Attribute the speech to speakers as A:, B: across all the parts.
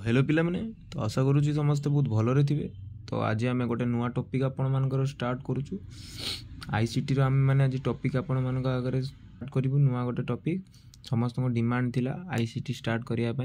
A: Hello पिला माने तो आशा करूँ समस्ते बहुत भलरे थे। तो आज आम गोटे नुआ टॉपिक आपण मानकर स्टार्ट करूँ। आईसीटी रो आम मैंने आज टॉपिक आपण मान आगे स्टार्ट करूँ। नुआ गोटे टॉपिक समस्त डिमांड थिला आईसीटी स्टार्ट करने।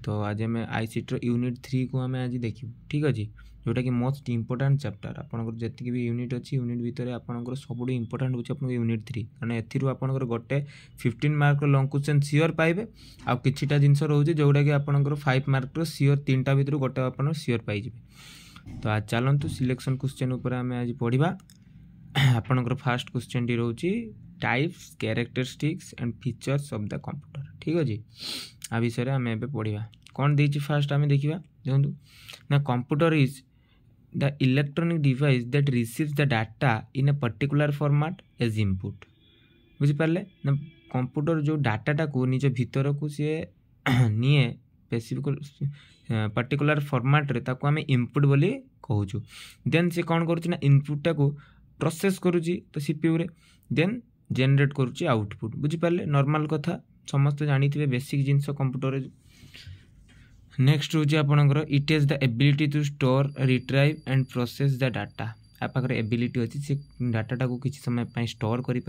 A: तो आज आम आईसीटी रो यूनिट 3 को आम आज देखू। ठीक अच्छे, जोटा कि मोस्ट इंपोर्टाट चैप्टर आपंकर जी भी यूनिट अच्छी यूनिट भितर आपंकर सब इंपोर्टाट हो यूनिट 3 कारण एपंकर गोटे 15 मार्क लंग क्वेश्चन सियोर पाइबे आ किछिटा जिनस रोचे जोटा कि आपंकर 5 मार्क सियोर 3टा भितर गोटे आप सियोर पाइबे। तो आज चलतु सिलेक्शन क्वेश्चन उपर आम आज पढ़ा। आपंकर फास्ट क्वेश्चन टी रोचे types characteristics and features of the computer. ठीक अच्छे, आ विषय आम ए पढ़ा। कौन देती फास्ट आम देखा देखो ना, computer is the electronic device that receives the data in a particular format as input। बुझिपारे ना, कंप्यूटर जो डाटाटा को निज भीतर को सी निए स्पेसिफिक पर्टिकुलर फॉर्मेट रे ताको आमे इनपुट बोली कहूँ। देन से कौन करुच्ची ना इनपुटा को प्रोसेस करुच्ची तो सीपीयू रे, देन जनरेट करुच्ची आउटपुट। बुझिपारे नॉर्मल कथा समस्त जानी बेसिक जिनस कंप्यूटर। नेक्स्ट हूँ आपंकर it is the ability to store retrieve and process the data. आप एबिलिटी अच्छी से डाटा को किसी समय पर स्टोर कर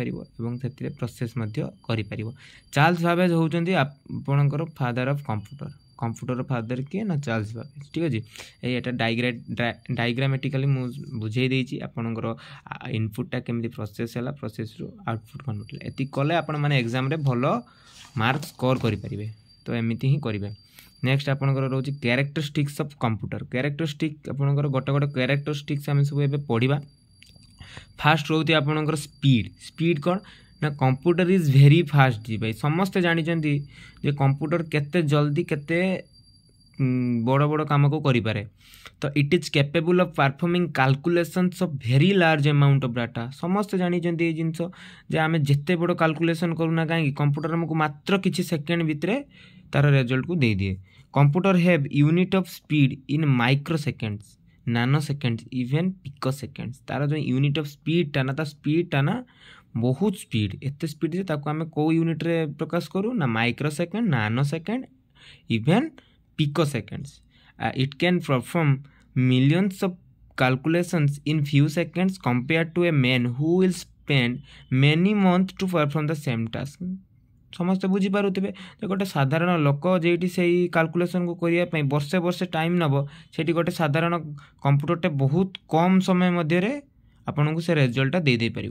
A: प्रोसेस कर। चार्ल्स बाबेज होउचंदी आपणकर father of computer. Computer father किए ना चार्ल्स बाबेज। ठीक अच्छे, ये डायग्रामेटिकली मुझे बुझे देती आपणकर इनपुटा केमी प्रोसेस है, प्रोसेस रु आउटपुट कन्वर्ट एति कले आपण माने एग्जाम रे भलो मार्क स्कोर करें। तो एमती ही करेंगे। नेक्स्ट आपंकर रोचे कैरेक्टरिस्टिक्स ऑफ कंप्यूटर। कैरेक्टरिस्टिक आपंकर गोटे गोटे कैरेक्टरिस्टिक्स आम सब ए पढ़ा। फास्ट रोचे आपंकर स्पीड। स्पीड कौन ना, कंप्यूटर इज वेरी फास्ट जी भाई समस्ते जानते जे कंप्यूटर केते जल्दी केते बड़ बड़ काम को करें। तो it is capable of performing calculations of very large amount of data. समस्त जानते ये जिनस जे आम जिते बड़ कैलकुलेशन करूना कहीं कंप्यूटर आमको मात्र किसी सेकेंड भितर तार रिजल्ट को दे दिए। Computer have unit of speed in micro seconds, नानो सेकेंड्स, इवेन पिको सेकेंड्स। तार जो यूनिट ऑफ स्पीड टा ना, स्पीड टा ना बहुत स्पीड, एत स्पीड से आम कौ यूनिट रे प्रकाश करूँ ना, micro second, nano second, even pico seconds. It can perform millions of calculations in few seconds compare to a man who will spend many month to perform the same task. समस्त बुझीपारे गोटे साधारण लोक jetty से calculation को करने वर्षे वर्षे टाइम नब से गोटे साधारण कंप्यूटरटे बहुत कम समय मध्य आपन को से रिजल्टा दे दे पार।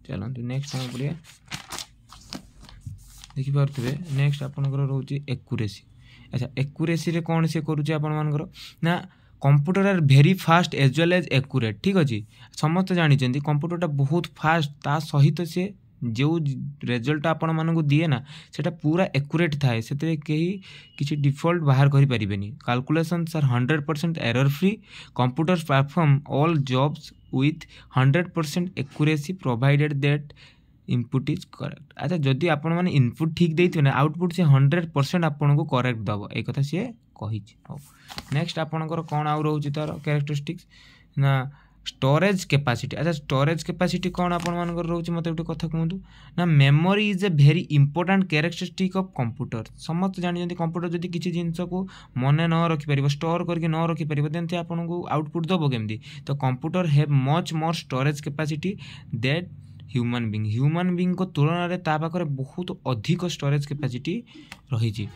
A: चलते नेक्स्ट आम पढ़िया। देखिपे नेक्स्ट आपंकर रोचे एक्यूरेसी। अच्छा, एक्यूरेसी रे कौन से करुचे आपंकर ना, computer are very fast as well as accurate. ठीक अच्छे, समस्त जानते कंप्यूटरटा बहुत फास्ट, ता सहित से जो रिजल्ट आपण मानक दिए ना सेटा पूरा एक्यूरेट थाए, से किसी डिफॉल्ट बाहर कर पारिबेनी। Calculations are 100% error free. Computers perform all jobs with 100% accuracy provided that input is correct. अच्छा, जदि आपण माने इनपुट ठीक देइथिबे ना, आउटपुट से 100% आपण को करेक्ट दबो, ए कथा से कहिछि। हो नेक्स्ट आपणकर कोन आउ रहउछि तार कैरेक्टरिस्टिक्स ना, स्टोरेज कैपेसिटी। अच्छा, स्टोरेज कैपेसिटी कौन आपण मानकर रोचे मत गोटे कथा कहतु ना, memory is a very important characteristic of computer. समस्त जानते कंप्यूटर जदि किसी जिनस को मन न रखिपर, स्टोर करके न रखिपर, देन से आपन को आउटपुट दबो केमती। तो computer have much more storage capacity that human being. Human being को तुलन में ता पाखरे बहुत अधिक स्टोरेज कैपेसिटी रही।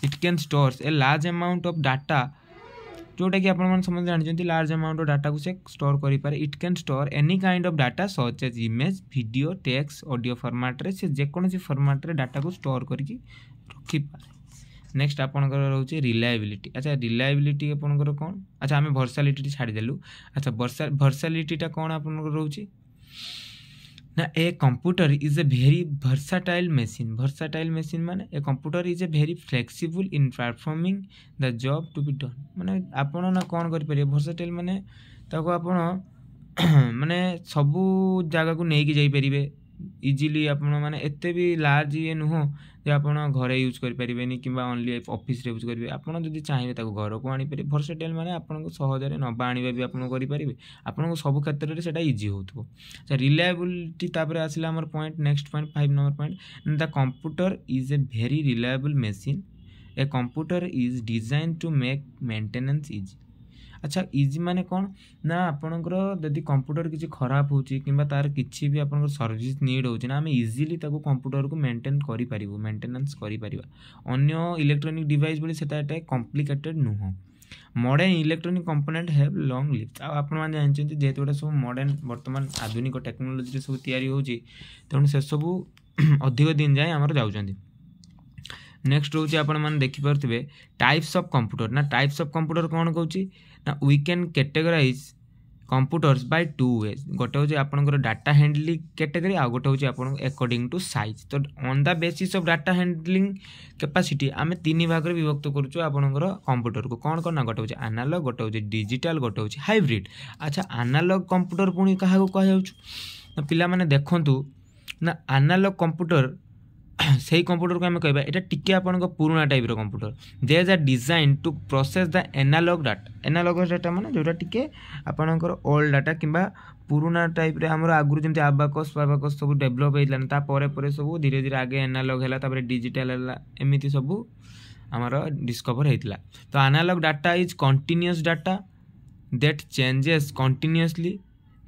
A: It can store a large amount of data, जोटा कि आप समझ जानते लार्ज अमाउंट ऑफ डाटा को से स्टोर करें। It can store any kind of data such as image, video, text, audio format रे से जेकोसी फॉर्मेट रे डाटा को स्टोर करके रखिपारे। नेक्स्ट आपंकर रोचे रिलायबिलिटी। अच्छा, रिलायबिलिटी आपंकर कौन, अच्छा आम वर्सालिटी छाड़देलु। अच्छा, वर्सालिटीटा कौन आपंकर रोचे ना, a computer is a very versatile machine. Versatile machine माने a computer is a very flexible in performing the job to be done. माने आपण ना कौन करें वर्साटाइल माने ताको आपण माने सबू जगह को नहीं जाई परिबे इजिली। आपण माने एते भी लार्ज ये नुह जे आपण घरे यूज कर परिबेनी किबा ओनली ऑफिस रे यूज करिवे। आपण जदि चाहिए ताको घर को आनी पारे। वर्साटाइल माने आपण को सहजरे नबा आनिबा भी आपण करि परिबे, आपण को सब क्षेत्र रे सेटा इजी होतबो। अच्छा, रिलायबिलिटी तापर आसिला हमर point. Next point 5 number point, the computer is a very reliable machine a computer is design to make maintenance easy. अच्छा इजी माने कौन ना आपणकर जदि कंप्यूटर किसी खराब होची किंबा तार किसी भी आपणकर सर्विस नीड होची ना आम इजीली ताको कंप्यूटर को मेंटेन करि परिबो मेंटेनेंस करि परिबा। अन्य इलेक्ट्रॉनिक डिवाइस बोली सेटा एटा कॉम्प्लिकेटेड नुह। Modern electronic component have long lives. आपण माने जानचंती जेहेतु एटा सब मॉडर्न वर्तमान आधुनिक टेक्नोलॉजी रे सब तयारी होची तेणु से सब अधिक दिन जाए आमर जाउचंती। नेक्स्ट रोचे आपण माने देखि परथिबे टाइप्स ऑफ कंप्यूटर ना टाइप्स ऑफ कंप्यूटर कोन कहूची ना we can categorize computers by two ways. गोटे हूँ आपंकर डाटा हैंडलिंग कैटेगरी आ गोटे हूँ आप अकॉर्डिंग टू साइज। तो on the basis of data handling capacity आम तीन भाग में विभक्त करुचु आपंकर कंप्यूटर को कौन करना गोटे हूँ एनालॉग गोटे हूँ डिजिटल गोटे हूँ हाइब्रिड। अच्छा एनालॉग कंप्यूटर पुणी क्या कह पिला माने देखंतु ना एनालॉग कंप्यूटर से कंप्यूटर को आम कह यहाँ टी आप पुराना type computer they are design to process the analog data. Analog data माने जोटा टी आपणकर ओल्ड डाटा किंबा पुराना टाइप रे हमर आगुरु जेमति आबाकस पाबाकस सब डेवलप होइलान ता परे परे सब धीरे धीरे आगे एनालॉग हैला तापर डिजिटल हैला एमिति सब हमर डिस्कवर हेतिला। तो analog data is continuous data that changes continuously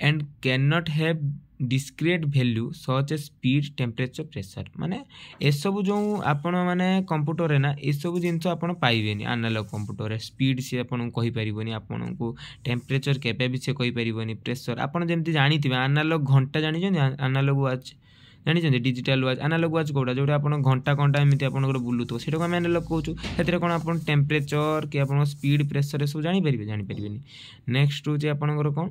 A: and can not have discrete value such a speed temperature pressure. माने ए सब जो आपण माने कंप्यूटर रे ना ए सब जिंस आपण पाइबेनी एनालॉग कंप्यूटर रे स्पीड से आपण कहि परिबोनी आपण को टेम्परेचर केबे भी से कहि परिबोनी प्रेशर आपण जेमति जानिथिबे एनालॉग घंटा जानि जन एनालॉग वॉच जानी डिजिटल वॉच एनालॉग वॉच कोड़ा जो घंटा घंटा एमती आपंकर बुलूथ से आम एनालॉग कहूँ से कौन आप टेम्परेचर कि आप स्पीड प्रेशर सब जानीपारे। नेक्स्ट हूँ आपंकर कौन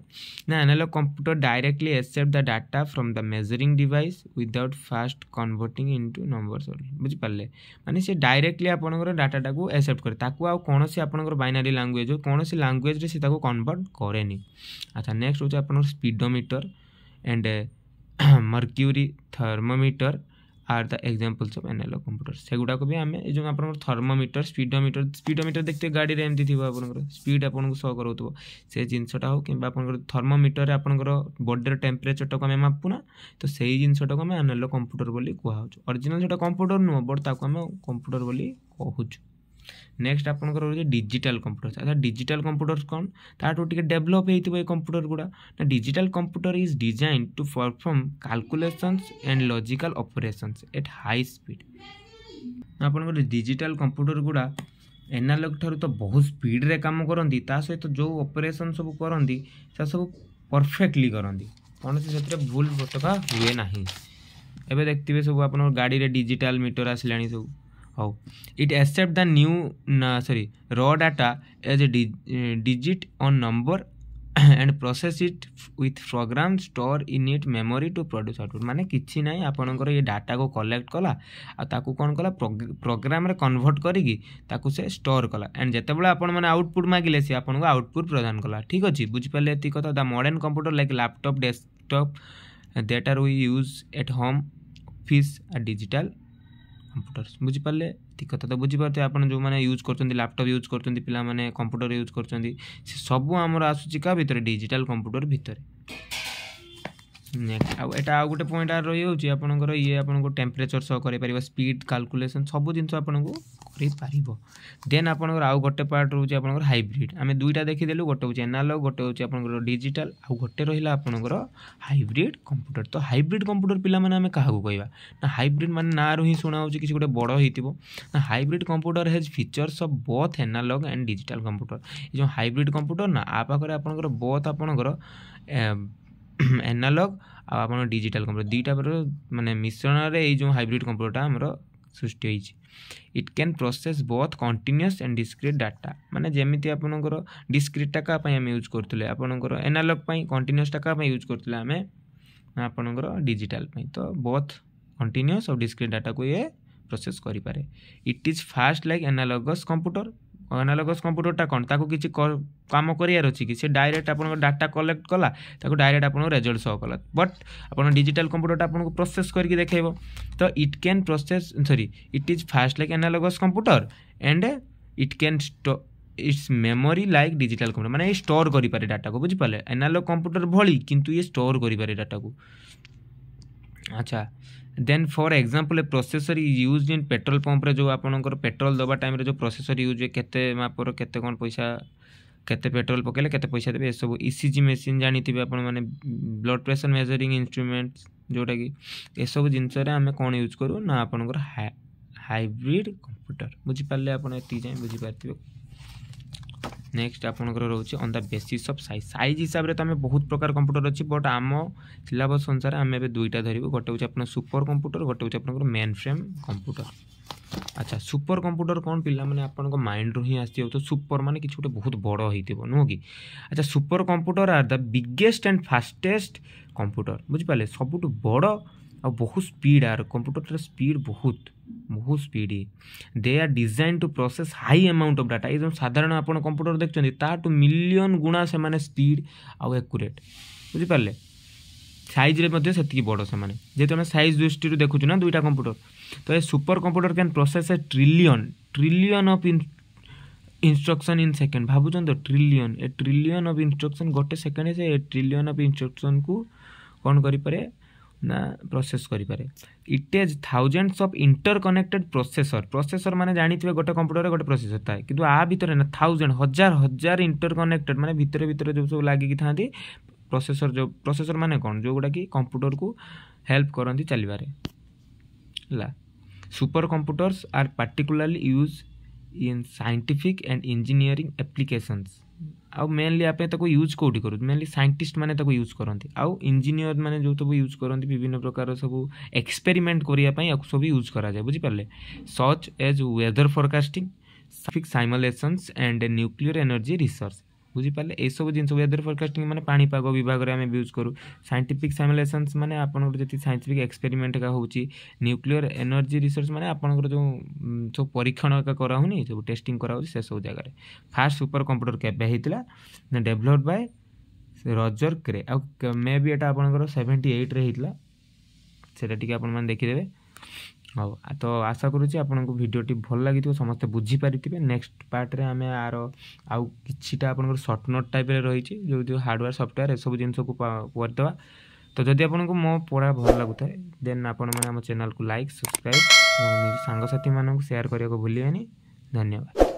A: ना analog computer directly accept the data from the measuring device without fast converting into numbers बुझिपारे माने से डायरेक्टली आपंकर डाटा को एक्सेप्ट करे ताकू आ कौन से आपंकर बाइनरी लैंग्वेज हो कौन सी लैंग्वेज से कन्वर्ट करे। अच्छा नेक्स्ट हूँ आप speedometer and mercury thermometer are the examples of analog computer से गुडा को भी आम जो आप थर्मोमीटर स्पीडोमीटर देखते गाड़ी रे एमती थी आप स्पीड आपको शो करो से जिनसटा हो कि थर्मोमीटर आपंकर बॉडी टेम्परेचर टाक आम मापुना तो से जिनसटा को आम एनालॉग कंप्यूटर बोली कहूँ। ओरिजिनल जोटा कंप्यूटर नुह बट ताको आम कंप्यूटर बोली कहूँ। नेक्स्ट आपंकर हो डिजिटल कंप्यूटर। अच्छा डिजिटल कंप्यूटर कौन ताठू टिके डेवलप होइतिबो ए कंप्यूटर गुडा ना digital computer is design to perform calculations and logical operations at high speed. आपंकर डिजिटल कंप्यूटर गुडा एनालॉग ठारू तो बहुत स्पीड रे काम करंदी ता सहित जो ऑपरेशन सब करंदी ता सब परफेक्टली करंदी कौन से भूल भटका हुए नाही। एबे देखथिबे सब आपन गाड़ी रे डिजिटल मीटर आसलानी सब how it accept the new raw data as a digit on number and process it with program store in it memory to produce output। माने किछि नै आपनकर ये डाटा को कलेक्ट कला आ ताकू कोन कला प्रोग्राम रे कन्वर्ट करिकी ताकू से स्टोर कला एंड जेतेबेले आपन माने आउटपुट मागिले से आपन को आउटपुट प्रदान कला। ठीक अछि बुझि पाले एति कथा। The modern computer like laptop desktop that are we use at home office आ डिजिटल कंप्यूटर्स बुझिपारे ठीक कथा। तो बुझीपारे आप जो मैंने यूज कर लैपटॉप यूज कर पे कंप्यूटर यूज कर सब आमर आसूची का भितर डिजिटल कंप्यूटर भितर। नेक्स्ट आउटा आउ गोटे पॉइंट आर रही आपंकर ये आपको टेम्परेचर शो कर स्पीड कैलकुलेशन सब जिन आपको कर। देन आपंकर आउ गोटे पार्ट रोचे आपंकर हाइब्रिड आम दुईटा देखीदेलु गोटे हूँ एनालॉग गोटे हूँ आपंकर डिजिटल आउ गोटे रहा आपंकर हाइब्रिड कंप्यूटर। तो हाइब्रिड कंप्यूटर पिला माने आम क्या कहवा ना हाइब्रिड माने ना रू ही शुणा हो किसी गोटे बड़ होइतिबो ना hybrid computer has features of both analog and digital computer. ये जो हाइब्रिड कंप्यूटर ना आ पाखरे आपंकर बोथ आपंकर एनालॉग आप डिजिटल कंप्यूटर दुईटा माने मिश्रण रे ये जो हाइब्रिड कंप्यूटर आमर सृष्टि होइछि। It can process both continuous and discrete data माने जेमिति आपनकर डिस्क्रीट टाका पय हम यूज करथले आपनकर एनालॉग पय कंटीन्यूअस टाका पय यूज करथले हमें आपनकर डिजिटल पय। तो बोथ कंटीन्यूअस और डिस्क्रीट डाटा को ये प्रोसेस करि पारे। It is fast like analogous computer. Analogous कंप्यूटरटा कौन ताको किसी काम करियार अछि कि से डायरेक्ट आपन डाटा कलेक्ट कला ताको डायरेक्ट आपन रिजल्ट शो कला बट आपन डिजिटल कंप्यूटरटा आपन को प्रोसेस करके देखेबो। तो it can process it is fast like analogous computer and it can it's memory like digital computer माने ये स्टोर करि पारे डाटा को बुझि पाले एनालॉग कंप्यूटर भली किंतु ये स्टोर करि पारे डाटा को। अच्छा then for example a processor is used in petrol pump रे जो आपनकर पेट्रोल दबा टाइम रे जो प्रोसेसर यूज हुए केते मापर केते कोन पैसा केते पेट्रोल पकेले केते पैसा देबे ए सब ईसीजी मशीन जानिथिबे आपण माने ब्लड प्रेशर मेजरिंग इंस्ट्रूमेंट्स जोटा कि ए सब जिंस रे हमें कोन यूज करू ना आपनकर हाइब्रिड कंप्यूटर बुझी पाले आपण एती जाय बुझी पारथिबे। नेक्स्ट आपनकर रहउची on the basis of size हिसाब रे त हमें बहुत प्रकार कंप्यूटर अछि बट आम सिलेबस अनुसार हमें बे दुईटा धरिबो गोटे होची आपन सुपर कंप्यूटर गोटे होची आपनकर मेन फ्रेम कंप्यूटर। अच्छा सुपर कंप्यूटर कौन पिला माने आपन को माइंड रो ही आसी तो सुपर माने किछ गोटे बहुत बड़ होइतिबो नो कि। अच्छा super computer are the biggest and fastest computer बुझि पाले सबुट बड़ और बहुत स्पीड आर कंप्यूटर स्पीड बहुत बहुत speed they are design to process high amount of data एकदम साधारण आपन कंप्यूटर देखछन ता टू मिलियन गुणा से माने स्पीड और एक्यूरेट बुझि पाले साइज रे मध्ये सेति बड़ से माने जेते हम साइज दृष्टि रो देखुछु ना दुईटा कंप्यूटर तो a super computer can process a trillion of instruction in second भाबुछन तो ट्रिलियन ऑफ इंस्ट्रक्शन गोटे सेकंड से ए ट्रिलियन ऑफ इंस्ट्रक्शन को कोन करि पारे ना प्रोसेस करि पारे। It is thousands of interconnected processor माने जानिथिबे गोटे कंप्यूटर रे गोटे प्रोसेसर थाए किंतु आ भीतर ना थाउजेंड हजार इंटरकनेक्टेड माने भीतर जो सब लागि कि थांती प्रोसेसर माने कोन जो गुडा कि कंप्यूटर को हेल्प करंती चलिबारे ला। Super computers are particularly use in scientific and engineering applications आउ मेनली आप ताको यूज कोठी करू मेनली साइंटिस्ट माने ताको यूज करंती आउ इंजीनियर माने जो सब यूज करंती विभिन्न प्रकार सब एक्सपेरिमेंट करिया पई सब यूज करा जाय बुझी पाले such as weather forecasting scientific simulations and nuclear energy research बुझी पाले ए सब जिन वेदर फोरकास्टिंग माने पाणीपाग विभाग रे हम यूज करू साइंटिफिक सिमुलेशंस माने आपन जति साइंटिफिक एक्सपेरिमेंट का होची न्यूक्लियर एनर्जी रिसर्च माने आपन जो सब परीक्षण का करा होनी सब टेस्टिंग करा होची से सब जगह रे फास्ट सुपर कंप्यूटर केबे हेतिला डेवलप्ड बाय रॉजर क्रे आ मे बी एटा आपन 78 रे हेतिला सेटा टिके आपन मान देखि देबे। हाँ तो आशा करुँच आपन को भिडियोटी भल लगी समस्ते बुझीपारे। नेक्स्ट पार्ट रे आमे आर आउ किछिटा आपन शॉर्ट नोट टाइप रे रही जो हार्डवेयर सॉफ्टवेयर ए सब जिन को करदेवा। तो जदि आपन को मो पढ़ा भल लगुता है देन आपण मैंने आम चैनल को लाइक सब्सक्राइब और सांगसाथी मानक शेयर करने को भूलिए। धन्यवाद।